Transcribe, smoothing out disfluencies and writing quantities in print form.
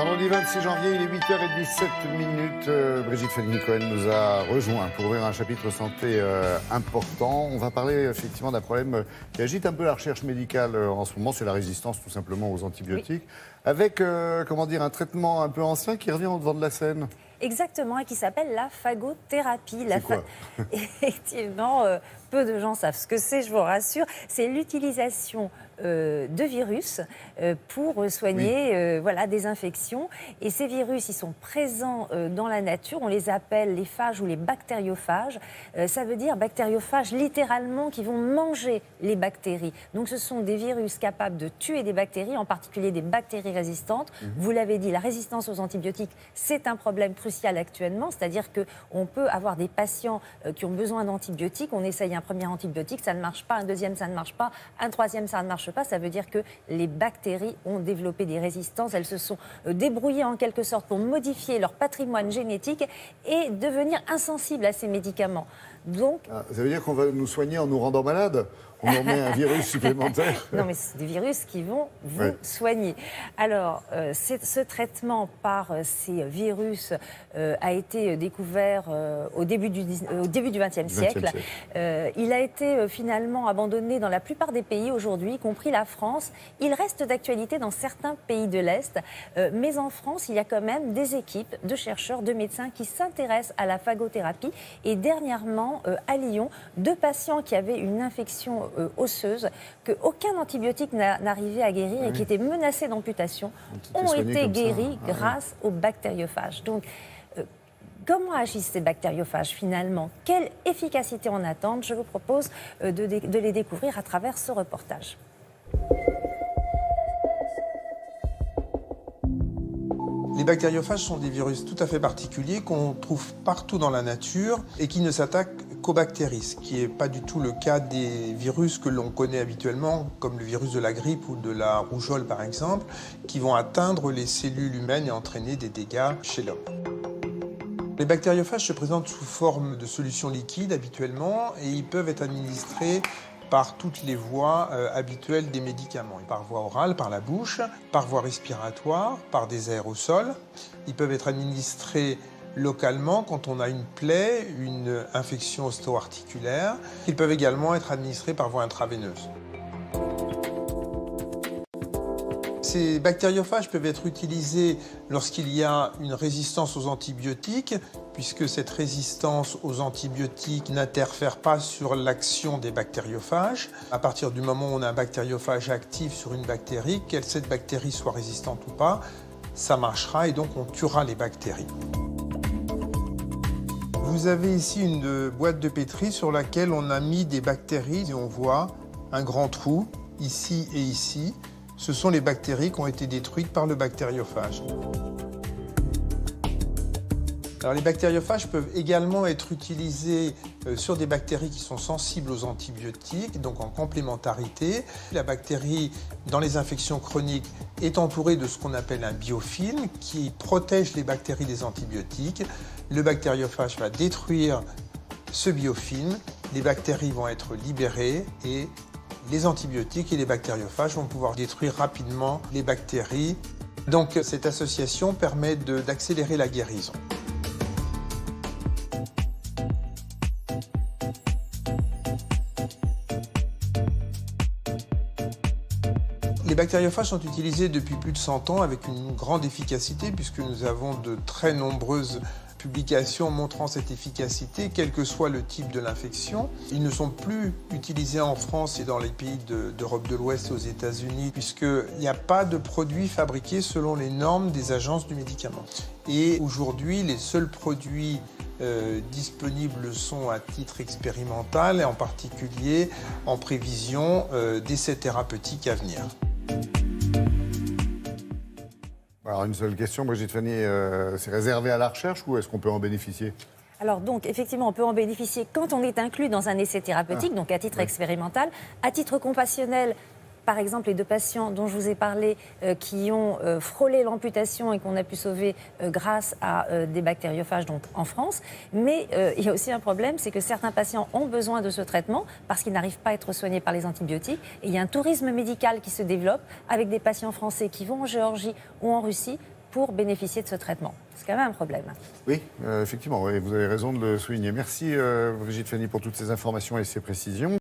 Vendredi 26 janvier, il est 8h17. Brigitte Fanny-Cohen nous a rejoint pour ouvrir un chapitre santé important. On va parler effectivement d'un problème qui agite un peu la recherche médicale en ce moment, c'est la résistance tout simplement aux antibiotiques, avec un traitement un peu ancien qui revient au devant de la scène. Exactement, et qui s'appelle la phagothérapie. C'est quoi Effectivement, peu de gens savent ce que c'est, je vous rassure. C'est l'utilisation de virus pour soigner des infections. Et ces virus, ils sont présents dans la nature. On les appelle les phages ou les bactériophages. Ça veut dire bactériophages littéralement qui vont manger les bactéries. Donc ce sont des virus capables de tuer des bactéries, en particulier des bactéries résistantes. Vous l'avez dit, la résistance aux antibiotiques, c'est un problème crucial actuellement. C'est-à-dire qu'on peut avoir des patients qui ont besoin d'antibiotiques. On essaye un premier antibiotique, ça ne marche pas. Un deuxième, ça ne marche pas. Un troisième, ça ne marche pas. Ça veut dire que les bactéries ont développé des résistances. Elles se sont débrouillées en quelque sorte pour modifier leur patrimoine génétique et devenir insensibles à ces médicaments. Donc, ça veut dire qu'on va nous soigner en nous rendant malades? On en met un virus supplémentaire? Non, mais c'est des virus qui vont vous soigner. Alors, ce traitement par ces virus a été découvert au début du XXe siècle. Il a été finalement abandonné dans la plupart des pays aujourd'hui, y compris la France. Il reste d'actualité dans certains pays de l'Est. Mais en France, il y a quand même des équipes de chercheurs, de médecins qui s'intéressent à la phagothérapie. Et dernièrement, à Lyon, 2 patients qui avaient une infection osseuse, qu'aucun antibiotique n'arrivait à guérir et qui étaient menacés d'amputation, ont été guéris grâce aux bactériophages. Donc, comment agissent ces bactériophages finalement? Quelle efficacité en attendent? Je vous propose de les découvrir à travers ce reportage. Les bactériophages sont des virus tout à fait particuliers qu'on trouve partout dans la nature et qui ne s'attaquent qu'aux bactéries, ce qui n'est pas du tout le cas des virus que l'on connaît habituellement, comme le virus de la grippe ou de la rougeole par exemple, qui vont atteindre les cellules humaines et entraîner des dégâts chez l'homme. Les bactériophages se présentent sous forme de solutions liquides habituellement et ils peuvent être administrés par toutes les voies habituelles des médicaments. Par voie orale, par la bouche, par voie respiratoire, par des aérosols. Ils peuvent être administrés localement quand on a une plaie, une infection osto-articulaire. Ils peuvent également être administrés par voie intraveineuse. Ces bactériophages peuvent être utilisés lorsqu'il y a une résistance aux antibiotiques, puisque cette résistance aux antibiotiques n'interfère pas sur l'action des bactériophages. À partir du moment où on a un bactériophage actif sur une bactérie, qu'elle cette bactérie soit résistante ou pas, ça marchera et donc on tuera les bactéries. Vous avez ici une boîte de pétri sur laquelle on a mis des bactéries et on voit un grand trou ici et ici. Ce sont les bactéries qui ont été détruites par le bactériophage. Alors, les bactériophages peuvent également être utilisés sur des bactéries qui sont sensibles aux antibiotiques, donc en complémentarité. La bactérie, dans les infections chroniques, est entourée de ce qu'on appelle un biofilm qui protège les bactéries des antibiotiques. Le bactériophage va détruire ce biofilm, les bactéries vont être libérées et les antibiotiques et les bactériophages vont pouvoir détruire rapidement les bactéries. Donc cette association permet d'accélérer la guérison. Les bactériophages sont utilisés depuis plus de 100 ans avec une grande efficacité puisque nous avons de très nombreuses publications montrant cette efficacité, quel que soit le type de l'infection. Ils ne sont plus utilisés en France et dans les pays d'Europe de l'Ouest et aux États-Unis, puisqu'il n'y a pas de produits fabriqués selon les normes des agences du médicament. Et aujourd'hui, les seuls produits disponibles sont à titre expérimental et en particulier en prévision d'essais thérapeutiques à venir. Alors une seule question, Brigitte Fanny, c'est réservé à la recherche ou est-ce qu'on peut en bénéficier? Alors donc, effectivement, on peut en bénéficier quand on est inclus dans un essai thérapeutique, donc à titre expérimental. À titre compassionnel, par exemple, les 2 patients dont je vous ai parlé qui ont frôlé l'amputation et qu'on a pu sauver grâce à des bactériophages donc, en France. Mais il y a aussi un problème, c'est que certains patients ont besoin de ce traitement parce qu'ils n'arrivent pas à être soignés par les antibiotiques. Et il y a un tourisme médical qui se développe avec des patients français qui vont en Géorgie ou en Russie pour bénéficier de ce traitement. C'est quand même un problème. Oui, effectivement, oui, vous avez raison de le souligner. Merci Brigitte Fanny pour toutes ces informations et ces précisions.